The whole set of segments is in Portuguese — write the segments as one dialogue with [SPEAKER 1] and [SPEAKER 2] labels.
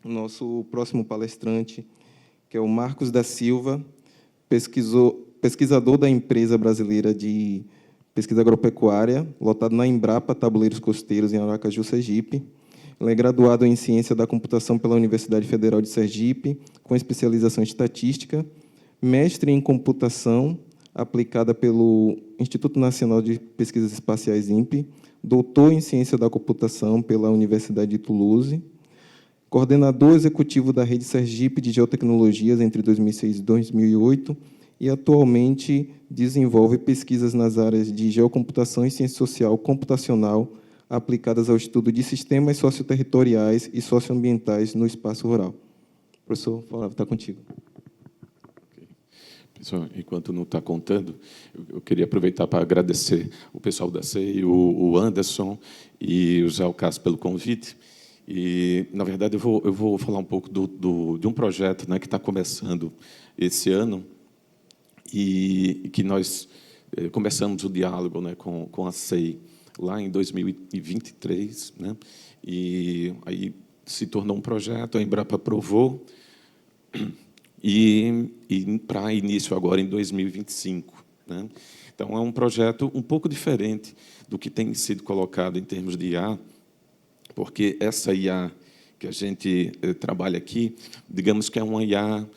[SPEAKER 1] o nosso próximo palestrante, que é o Marcos da Silva, pesquisador da empresa brasileira de pesquisa agropecuária, lotado na Embrapa Tabuleiros Costeiros, em Aracaju, Sergipe. Ele é graduado em Ciência da Computação pela Universidade Federal de Sergipe, com especialização em Estatística, mestre em Computação aplicada pelo Instituto Nacional de Pesquisas Espaciais, INPE, doutor em Ciência da Computação pela Universidade de Toulouse, coordenador executivo da Rede Sergipe de Geotecnologias entre 2006 e 2008, e atualmente desenvolve pesquisas nas áreas de geocomputação e ciência social computacional aplicadas ao estudo de sistemas socioterritoriais e socioambientais no espaço rural. Professor, a palavra está contigo.
[SPEAKER 2] Pessoal, enquanto não está contando, eu queria aproveitar para agradecer o pessoal da CEI, o Anderson e o Zé Alcácio pelo convite. E, na verdade, eu vou falar um pouco de um projeto, né, que está começando esse ano e que nós começamos o diálogo, né, com a CEI lá em 2023, né, e aí se tornou um projeto, a Embrapa aprovou, e para início agora em 2025. Né? Então, é um projeto um pouco diferente do que tem sido colocado em termos de IA, porque essa IA que a gente trabalha aqui, digamos que é uma IA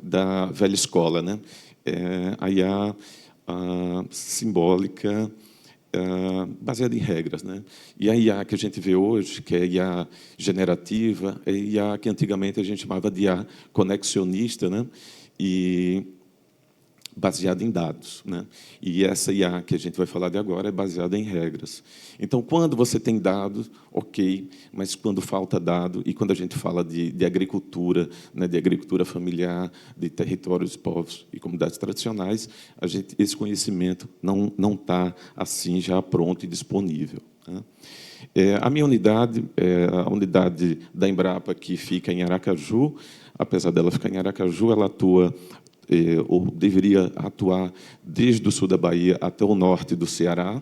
[SPEAKER 2] da velha escola, né? A IA simbólica, baseada em regras, né? E a IA que a gente vê hoje, que é a IA generativa, é a IA que antigamente a gente chamava de IA conexionista, né? E baseada em dados, né? E essa IA que a gente vai falar de agora é baseada em regras. Então, quando você tem dados, ok, mas quando falta dado, e quando a gente fala de agricultura, né, de agricultura familiar, de territórios, povos e comunidades tradicionais, esse conhecimento não está assim já pronto e disponível. Né? A minha unidade, a unidade da Embrapa, que fica em Aracaju, apesar dela ficar em Aracaju, ela atua ou deveria atuar desde o sul da Bahia até o norte do Ceará.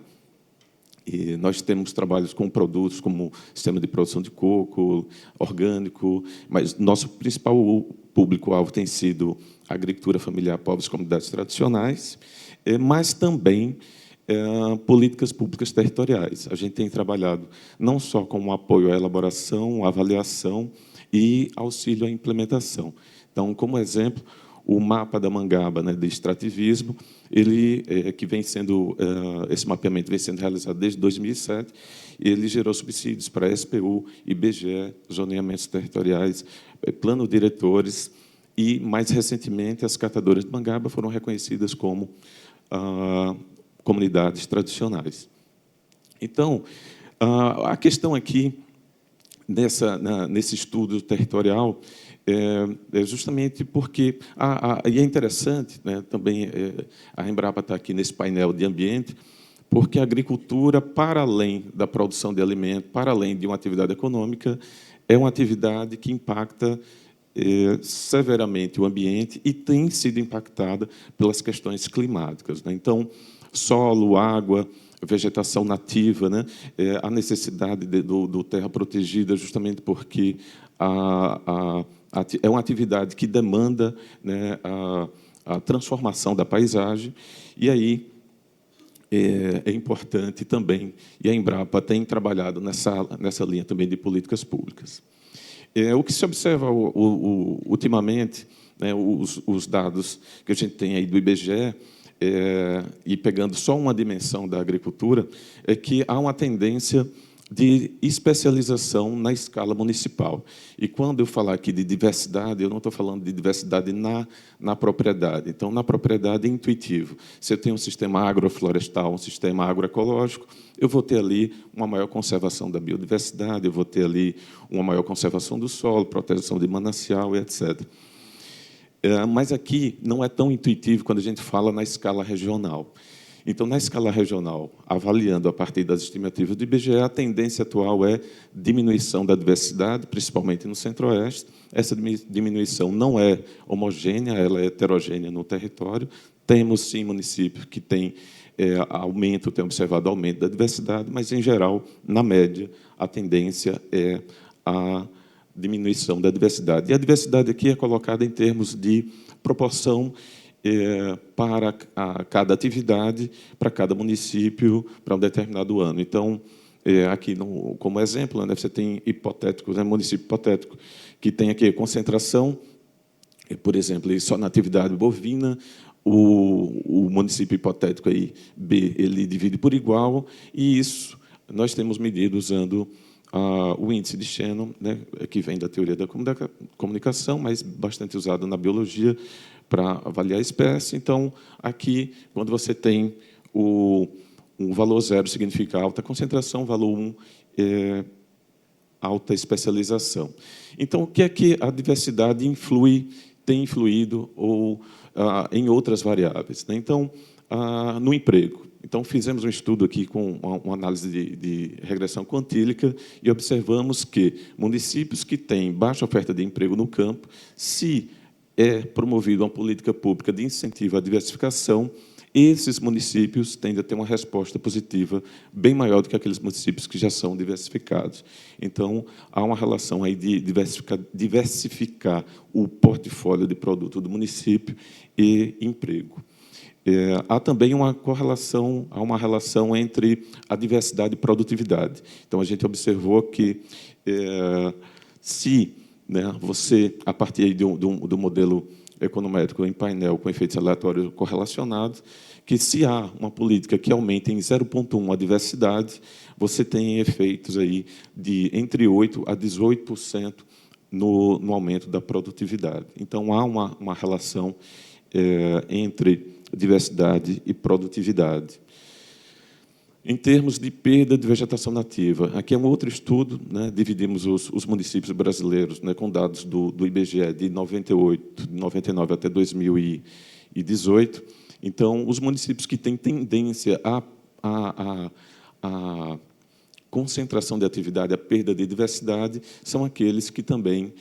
[SPEAKER 2] E nós temos trabalhos com produtos como sistema de produção de coco, orgânico, mas nosso principal público-alvo tem sido a agricultura familiar, povos e comunidades tradicionais, mas também políticas públicas territoriais. A gente tem trabalhado não só com o apoio à elaboração, à avaliação e auxílio à implementação. Então, como exemplo, o mapa da Mangaba, né, de extrativismo, ele que vem sendo esse mapeamento vem sendo realizado desde 2007. Ele gerou subsídios para SPU, IBGE, zoneamentos territoriais, plano diretores e, mais recentemente, as catadoras de Mangaba foram reconhecidas como comunidades tradicionais. Então, a questão aqui nesse estudo territorial é justamente porque e é interessante, né, também a Embrapa está aqui nesse painel de ambiente, porque a agricultura, para além da produção de alimento, para além de uma atividade econômica, é uma atividade que impacta severamente o ambiente e tem sido impactada pelas questões climáticas. Né? Então, solo, água, vegetação nativa, né? A necessidade do terra protegida, justamente porque é uma atividade que demanda, né, a transformação da paisagem, e aí é importante também, e a Embrapa tem trabalhado nessa linha também de políticas públicas. O que se observa ultimamente, né, os dados que a gente tem aí do IBGE, e pegando só uma dimensão da agricultura, é que há uma tendência de especialização na escala municipal. E quando eu falar aqui de diversidade, eu não estou falando de diversidade na propriedade. Então, na propriedade é intuitivo. Se eu tenho um sistema agroflorestal, um sistema agroecológico, eu vou ter ali uma maior conservação da biodiversidade, eu vou ter ali uma maior conservação do solo, proteção de manancial, etc. Mas aqui não é tão intuitivo quando a gente fala na escala regional. Então, na escala regional, avaliando a partir das estimativas do IBGE, a tendência atual é diminuição da diversidade, principalmente no Centro-Oeste. Essa diminuição não é homogênea, ela é heterogênea no território. Temos, sim, municípios que têm tem observado aumento da diversidade, mas, em geral, na média, a tendência é a diminuição da diversidade. E a diversidade aqui é colocada em termos de proporção para cada atividade, para cada município, para um determinado ano. Então, aqui, como exemplo, né, você tem hipotético, né, município hipotético, que tem aqui concentração, por exemplo, só na atividade bovina, o município hipotético aí, B, ele divide por igual, e isso nós temos medido usando o índice de Shannon, né, que vem da teoria da comunicação, mas bastante usado na biologia para avaliar a espécie. Então, aqui, quando você tem um valor 0 significa alta concentração, valor 1 é alta especialização. Então, o que é que a diversidade tem influído em outras variáveis, né? Então, no emprego. Então, fizemos um estudo aqui com uma análise de regressão quantílica e observamos que municípios que têm baixa oferta de emprego no campo, se é promovida uma política pública de incentivo à diversificação, esses municípios tendem a ter uma resposta positiva bem maior do que aqueles municípios que já são diversificados. Então, há uma relação aí de diversificar o portfólio de produto do município e emprego. Há também uma relação entre a diversidade e produtividade. Então, a gente observou que, se, né, você, a partir do modelo econométrico em painel com efeitos aleatórios correlacionados, que, se há uma política que aumente em 0,1 a diversidade, você tem efeitos aí de entre 8% a 18% no aumento da produtividade. Então, há uma relação entre diversidade e produtividade. Em termos de perda de vegetação nativa, aqui é um outro estudo, né? Dividimos os municípios brasileiros, né, com dados do IBGE de 99 até 2018. Então, os municípios que têm tendência à concentração de atividade, à perda de diversidade, são aqueles que também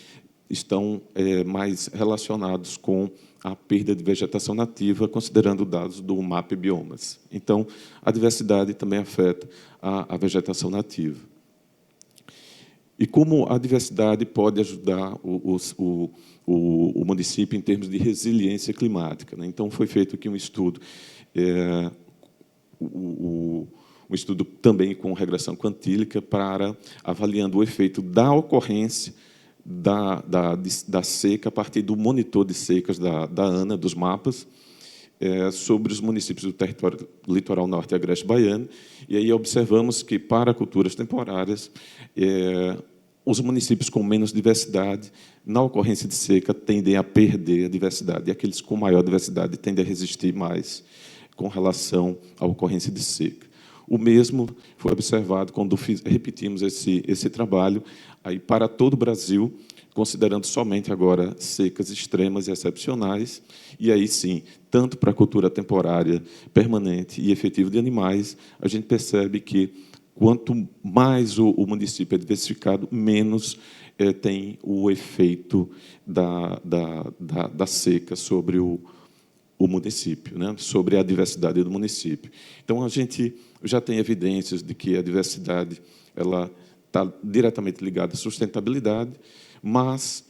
[SPEAKER 2] estão mais relacionados com a perda de vegetação nativa, considerando dados do MAP Biomas. Então, a diversidade também afeta a vegetação nativa. E como a diversidade pode ajudar o município em termos de resiliência climática, né? Então, foi feito aqui um estudo, um estudo também com regressão quantílica, para avaliando o efeito da ocorrência da seca a partir do monitor de secas da ANA, dos mapas, sobre os municípios do território litoral norte e agreste baiano. E aí observamos que, para culturas temporárias, os municípios com menos diversidade, na ocorrência de seca, tendem a perder a diversidade, e aqueles com maior diversidade tendem a resistir mais com relação à ocorrência de seca. O mesmo foi observado quando repetimos esse trabalho aí para todo o Brasil, considerando somente agora secas extremas e excepcionais, e aí sim, tanto para a cultura temporária, permanente e efetiva de animais, a gente percebe que quanto mais o município é diversificado, menos tem o efeito da seca sobre o município, né? Sobre a diversidade do município. Então, a gente já tem evidências de que a diversidade ela está diretamente ligada à sustentabilidade, mas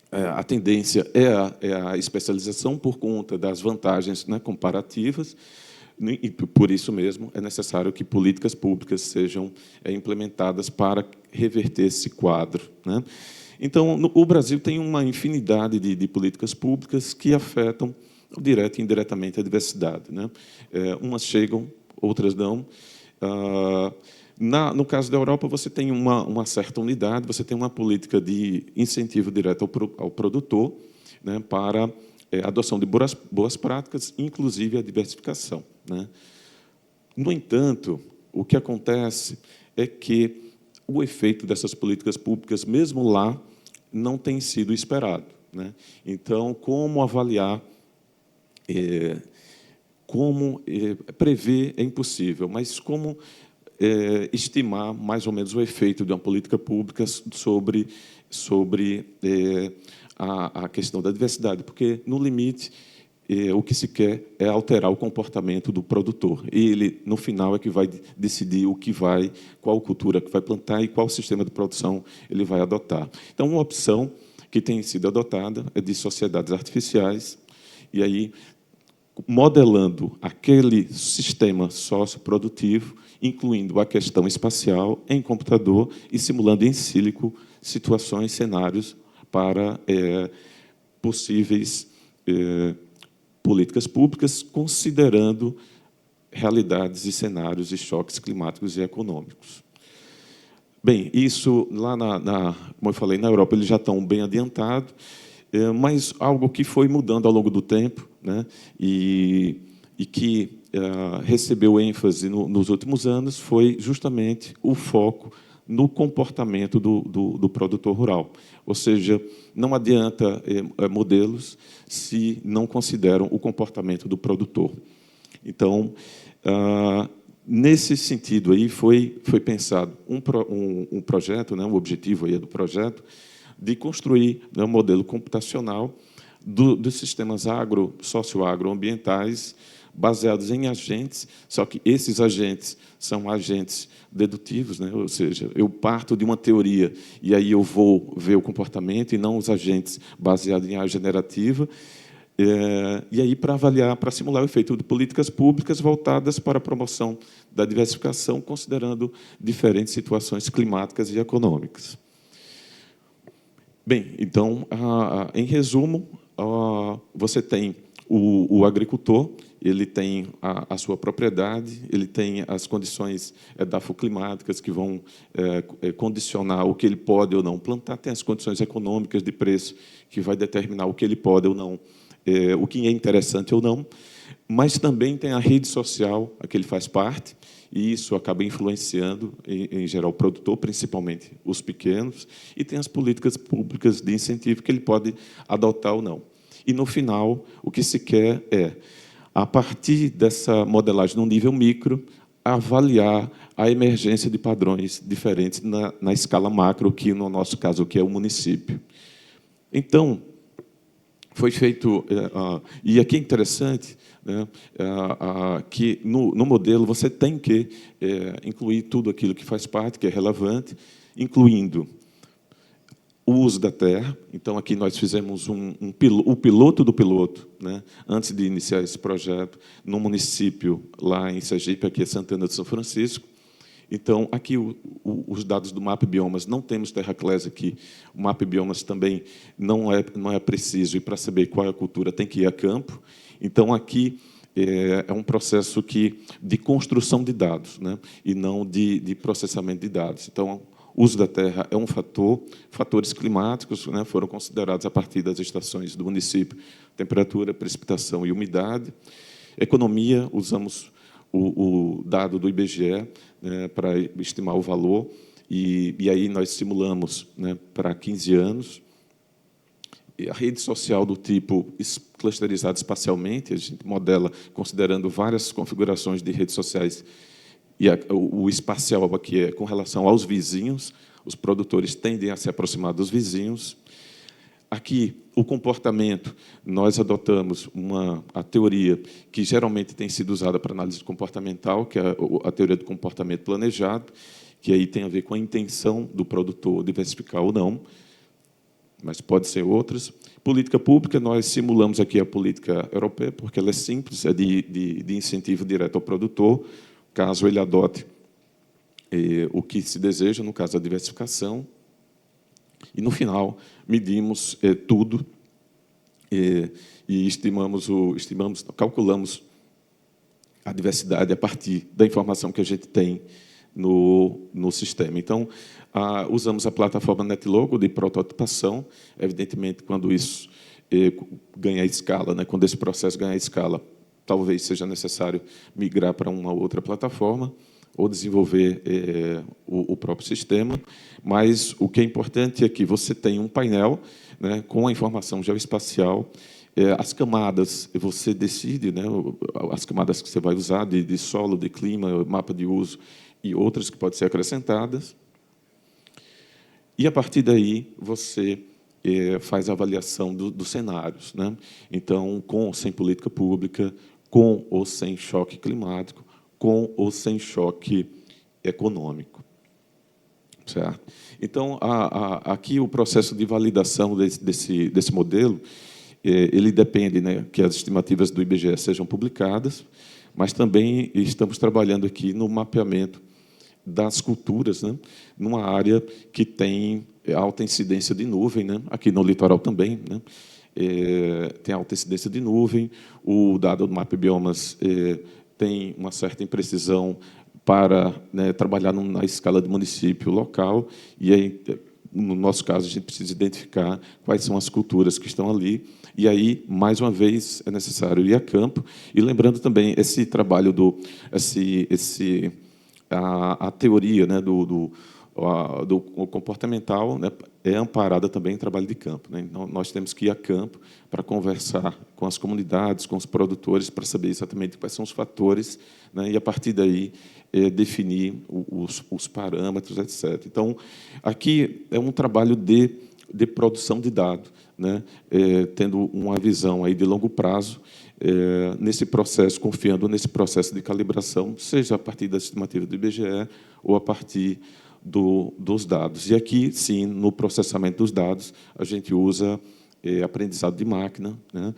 [SPEAKER 2] a tendência é a especialização por conta das vantagens, né, comparativas, e, por isso mesmo, é necessário que políticas públicas sejam implementadas para reverter esse quadro, né? Então, o Brasil tem uma infinidade de políticas públicas que afetam, direta e indiretamente, a diversidade, né? Umas chegam, outras não. No caso da Europa, você tem uma certa unidade, você tem uma política de incentivo direto ao produtor, né, para a adoção de boas práticas, inclusive a diversificação, né? No entanto, o que acontece é que o efeito dessas políticas públicas, mesmo lá, não tem sido esperado, né? Então, como avaliar, como prever é impossível, mas como estimar mais ou menos o efeito de uma política pública sobre a questão da diversidade, porque, no limite, o que se quer é alterar o comportamento do produtor. Ele, no final, é que vai decidir qual cultura que vai plantar e qual sistema de produção ele vai adotar. Então, uma opção que tem sido adotada é de sociedades artificiais, e aí modelando aquele sistema socioprodutivo, incluindo a questão espacial em computador e simulando em sílico situações, cenários para possíveis políticas públicas, considerando realidades e cenários e choques climáticos e econômicos. Bem, isso lá como eu falei, na Europa eles já estão bem adiantados, mas algo que foi mudando ao longo do tempo, né, e que recebeu ênfase nos últimos anos foi justamente o foco no comportamento do produtor rural. Ou seja, não adianta modelos se não consideram o comportamento do produtor. Então, nesse sentido aí foi pensado um projeto, né, o objetivo aí do projeto, de construir, né, um modelo computacional dos sistemas socioagroambientais baseados em agentes, só que esses agentes são agentes dedutivos, né? Ou seja, eu parto de uma teoria e aí eu vou ver o comportamento e não os agentes baseados em área generativa, e aí para avaliar, para simular o efeito de políticas públicas voltadas para a promoção da diversificação, considerando diferentes situações climáticas e econômicas. Bem, então, em resumo, você tem o agricultor, ele tem a sua propriedade, ele tem as condições edafoclimáticas que vão condicionar o que ele pode ou não plantar, tem as condições econômicas de preço que vai determinar o que ele pode ou não, o que é interessante ou não, mas também tem a rede social a que ele faz parte, e isso acaba influenciando, em geral, o produtor, principalmente os pequenos, e tem as políticas públicas de incentivo que ele pode adotar ou não. E, no final, o que se quer é, a partir dessa modelagem no nível micro, avaliar a emergência de padrões diferentes na escala macro, que, no nosso caso, que é o município. Então, foi feito... E aqui é interessante, né, que, no modelo, você tem que incluir tudo aquilo que faz parte, que é relevante, incluindo o uso da terra. Então, aqui nós fizemos o piloto do piloto, né, antes de iniciar esse projeto, no município, lá em Sergipe, aqui é Santana de São Francisco. Então, aqui os dados do Map Biomas, não temos TerraClass aqui. O Map Biomas também não é preciso, e para saber qual é a cultura tem que ir a campo. Então, aqui é um processo de construção de dados, né, e não de processamento de dados. Então, o uso da terra é um fator, fatores climáticos, né, foram considerados a partir das estações do município, temperatura, precipitação e umidade. Economia, usamos o dado do IBGE, né, para estimar o valor, e aí nós simulamos, né, para 15 anos. E a rede social do tipo clusterizada espacialmente, a gente modela considerando várias configurações de redes sociais, e o espacial aqui é com relação aos vizinhos, os produtores tendem a se aproximar dos vizinhos. Aqui, o comportamento, nós adotamos a teoria que geralmente tem sido usada para análise comportamental, que é a teoria do comportamento planejado, que aí tem a ver com a intenção do produtor diversificar ou não, mas pode ser outras. Política pública, nós simulamos aqui a política europeia, porque ela é simples, é de incentivo direto ao produtor, caso ele adote o que se deseja, no caso, a diversificação. E, no final, medimos tudo e calculamos a diversidade a partir da informação que a gente tem no sistema. Então, usamos a plataforma NetLogo de prototipação. Evidentemente, quando isso ganha escala, né, quando esse processo ganha escala, talvez seja necessário migrar para uma outra plataforma ou desenvolver o próprio sistema, mas o que é importante é que você tem um painel, né, com a informação geoespacial, as camadas, você decide, né, as camadas que você vai usar, de solo, de clima, mapa de uso e outras que podem ser acrescentadas, e, a partir daí, você faz a avaliação dos cenários, né? Então, com ou sem política pública, com ou sem choque climático, com ou sem choque econômico. Certo? Então, aqui o processo de validação desse modelo, ele depende, né, que as estimativas do IBGE sejam publicadas, mas também estamos trabalhando aqui no mapeamento das culturas, né, numa área que tem alta incidência de nuvem, né, aqui no litoral também, né, tem alta incidência de nuvem, o dado do Mapa Biomas tem uma certa imprecisão para, né, trabalhar na escala de município local, e aí, no nosso caso, a gente precisa identificar quais são as culturas que estão ali, e aí, mais uma vez, é necessário ir a campo, e lembrando também, esse trabalho a teoria, né, do comportamental, né, é amparada também em trabalho de campo, né? Então, nós temos que ir a campo para conversar com as comunidades, com os produtores, para saber exatamente quais são os fatores, né, e, a partir daí, definir os parâmetros, etc. Então, aqui é um trabalho de produção de dados, né, tendo uma visão aí de longo prazo, nesse processo, confiando nesse processo de calibração, seja a partir da estimativa do IBGE ou a partir dos dados. E aqui, sim, no processamento dos dados, a gente usa aprendizado de máquina, né?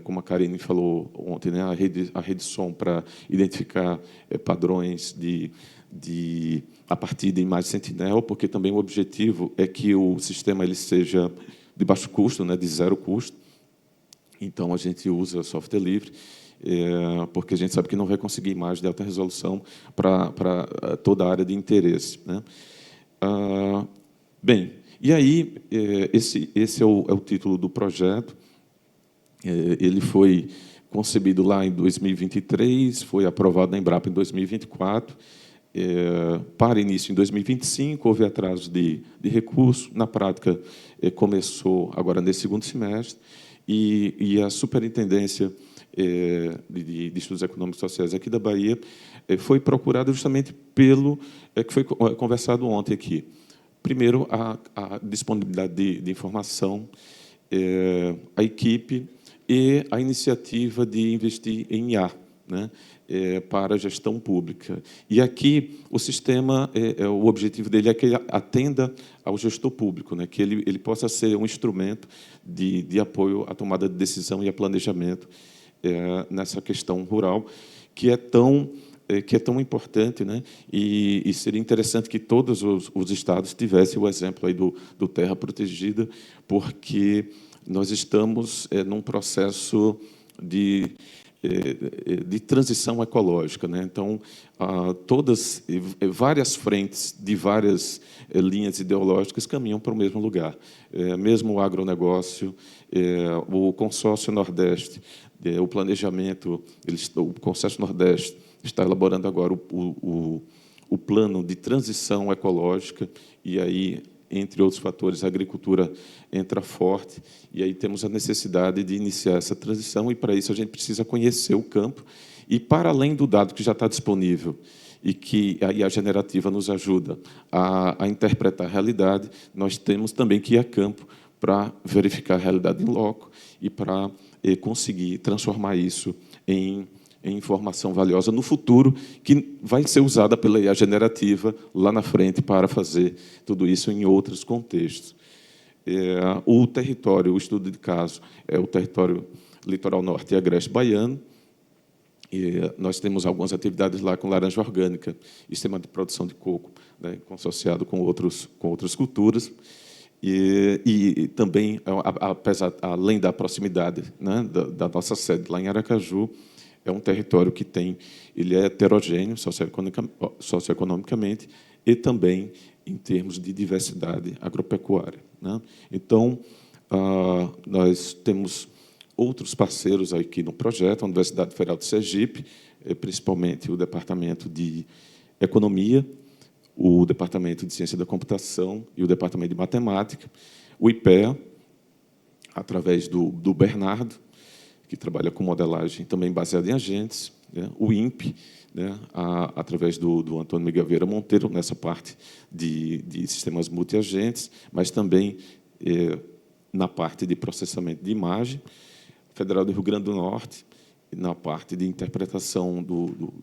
[SPEAKER 2] Como a Karine falou ontem, né? a rede som para identificar padrões a partir de imagem Sentinel, porque também o objetivo é que o sistema ele seja de baixo custo, né? De zero custo. Então, a gente usa software livre, porque a gente sabe que não vai conseguir imagem de alta resolução para toda a área de interesse, né? Bem, e aí, esse é o título do projeto. Ele foi concebido lá em 2023, foi aprovado na Embrapa em 2024, para início em 2025, houve atraso de recurso, na prática começou agora nesse segundo semestre, e a Superintendência de Estudos Econômicos e Sociais aqui da Bahia foi procurada justamente pelo que foi conversado ontem aqui. Primeiro, a disponibilidade de informação, a equipe e a iniciativa de investir em IA, né, para a gestão pública. E aqui o sistema, o objetivo dele é que ele atenda ao gestor público, né, que ele possa ser um instrumento de apoio à tomada de decisão e a planejamento nessa questão rural, que é tão importante, né? E seria interessante que todos os estados tivessem o exemplo aí do Terra Protegida, porque nós estamos num processo de transição ecológica, né? Então, várias frentes de várias linhas ideológicas caminham para o mesmo lugar. Mesmo o agronegócio, o Consórcio Nordeste, o planejamento, o Consórcio Nordeste está elaborando agora o plano de transição ecológica, e aí, entre outros fatores, a agricultura entra forte, e aí temos a necessidade de iniciar essa transição, e, para isso, a gente precisa conhecer o campo, e, para além do dado que já está disponível, e que a generativa nos ajuda a interpretar a realidade, nós temos também que ir a campo para verificar a realidade em loco e para conseguir transformar isso em informação valiosa no futuro, que vai ser usada pela IA generativa lá na frente para fazer tudo isso em outros contextos. O território, o estudo de caso, é o território litoral norte e agreste baiano. Nós temos algumas atividades lá com laranja orgânica e sistema de produção de coco, né, associado com outras culturas. E também, além da proximidade, né, da nossa sede lá em Aracaju, é um território que ele é heterogêneo socioeconomicamente e também em termos de diversidade agropecuária, né? Então, nós temos outros parceiros aqui no projeto, a Universidade Federal de Sergipe, principalmente o Departamento de Economia, o Departamento de Ciência da Computação e o Departamento de Matemática, o IPEA, através do Bernardo, que trabalha com modelagem também baseada em agentes, né? O INPE, né? Através do Antônio Miguel Vieira Monteiro, nessa parte de sistemas multiagentes, mas também na parte de processamento de imagem, Federal do Rio Grande do Norte, na parte de interpretação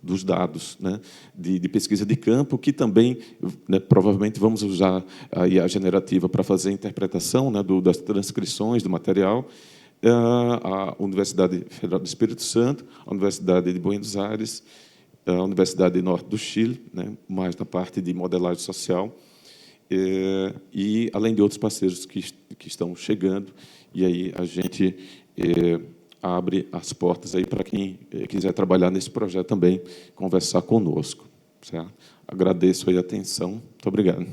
[SPEAKER 2] dos dados, né, de pesquisa de campo, que também, né, provavelmente, vamos usar a IA generativa para fazer a interpretação, né, das transcrições do material, a Universidade Federal do Espírito Santo, a Universidade de Buenos Aires, a Universidade Norte do Chile, né, mais na parte de modelagem social, e além de outros parceiros que estão chegando, e aí a gente abre as portas aí para quem quiser trabalhar nesse projeto também, conversar conosco. Certo? Agradeço aí a atenção. Muito obrigado.